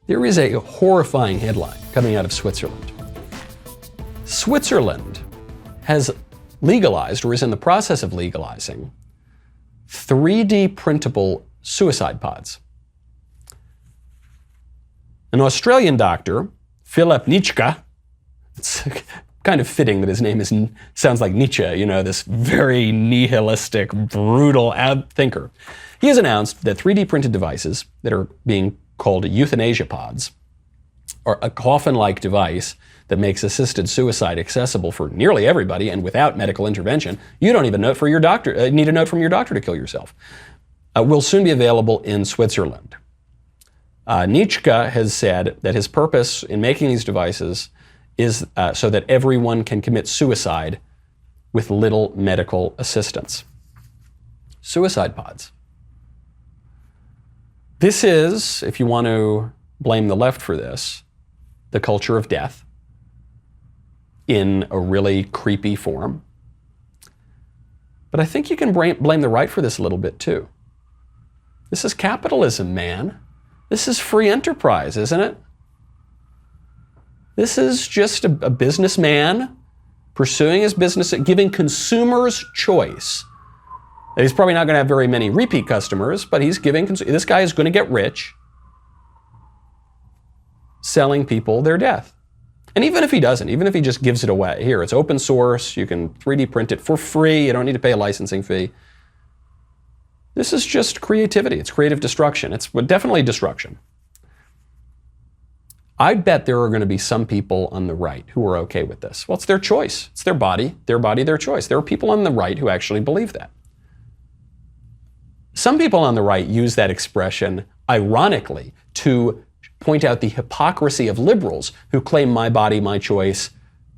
There is a horrifying headline coming out of Switzerland. Switzerland has legalized, or is in the process of legalizing, 3D printable suicide pods. An Australian doctor, Philip Nitschke, it's kind of fitting that his name sounds like Nietzsche, you know, this very nihilistic, brutal thinker. He has announced that 3D printed devices that are being called euthanasia pods, or a coffin-like device that makes assisted suicide accessible for nearly everybody and without medical intervention. You don't even need a note from your doctor to kill yourself. Will soon be available in Switzerland. Nitschke has said that his purpose in making these devices is so that everyone can commit suicide with little medical assistance. Suicide pods. This is, if you want to blame the left for this, the culture of death in a really creepy form. But I think you can blame the right for this a little bit too. This is capitalism, man. This is free enterprise, isn't it? This is just a businessman pursuing his business, giving consumers choice. He's probably not going to have very many repeat customers, but he's giving, this guy is going to get rich selling people their death. And even if he doesn't, even if he just gives it away, here, it's open source, you can 3D print it for free, you don't need to pay a licensing fee. This is just creativity, it's creative destruction. It's definitely destruction. I bet there are going to be some people on the right who are okay with this. Well, it's their choice. It's their body, their choice. There are people on the right who actually believe that. Some people on the right use that expression, ironically, to point out the hypocrisy of liberals who claim my body, my choice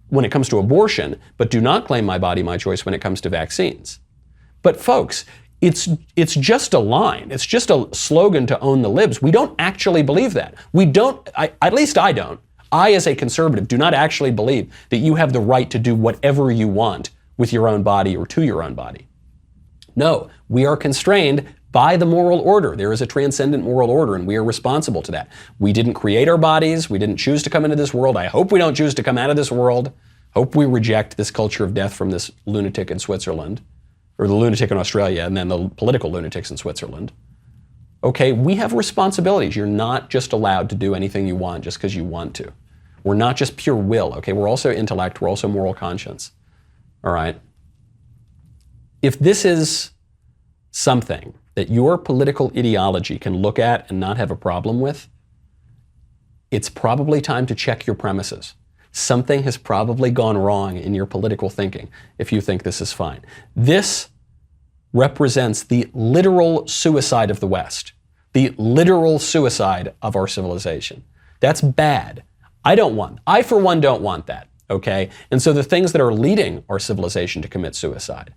when it comes to abortion, but do not claim my body, my choice when it comes to vaccines. But folks, it's just a line. It's just a slogan to own the libs. We don't actually believe that. We don't, at least I don't. I, as a conservative, do not actually believe that you have the right to do whatever you want with your own body or to your own body. No, we are constrained by the moral order. There is a transcendent moral order, and we are responsible to that. We didn't create our bodies. We didn't choose to come into this world. I hope we don't choose to come out of this world. Hope we reject this culture of death from this lunatic in Switzerland, or the lunatic in Australia, and then the political lunatics in Switzerland. Okay, we have responsibilities. You're not just allowed to do anything you want just because you want to. We're not just pure will, okay? We're also intellect, we're also moral conscience, all right? If this is something that your political ideology can look at and not have a problem with, it's probably time to check your premises. Something has probably gone wrong in your political thinking if you think this is fine. This represents the literal suicide of the West, the literal suicide of our civilization. That's bad. I for one don't want that, okay? And so the things that are leading our civilization to commit suicide,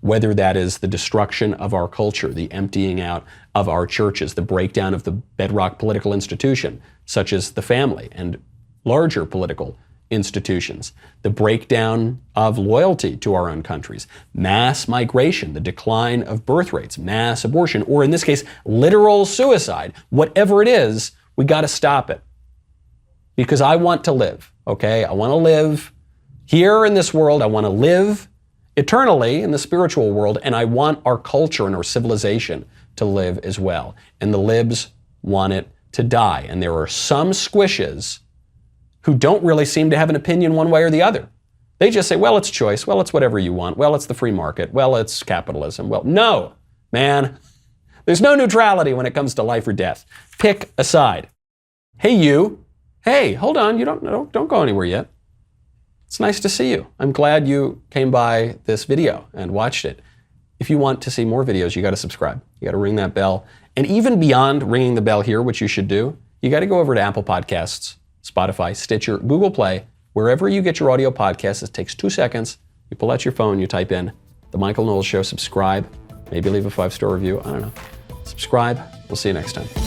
whether that is the destruction of our culture, the emptying out of our churches, the breakdown of the bedrock political institution, such as the family and larger political institutions, the breakdown of loyalty to our own countries, mass migration, the decline of birth rates, mass abortion, or in this case, literal suicide, whatever it is, we got to stop it. Because I want to live, okay? I want to live here in this world. I want to live eternally in the spiritual world, and I want our culture and our civilization to live as well. And the libs want it to die. And there are some squishes who don't really seem to have an opinion one way or the other. They just say, well, it's choice. Well, it's whatever you want. Well, it's the free market. Well, it's capitalism. Well, no, man. There's no neutrality when it comes to life or death. Pick a side. Hey, you. Hey, hold on. You don't go anywhere yet. It's nice to see you. I'm glad you came by this video and watched it. If you want to see more videos, you got to subscribe. You got to ring that bell. And even beyond ringing the bell here, which you should do, you got to go over to Apple Podcasts, Spotify, Stitcher, Google Play, wherever you get your audio podcasts. It takes 2 seconds. You pull out your phone, you type in The Michael Knowles Show, subscribe, maybe leave a 5-star review. I don't know. Subscribe. We'll see you next time.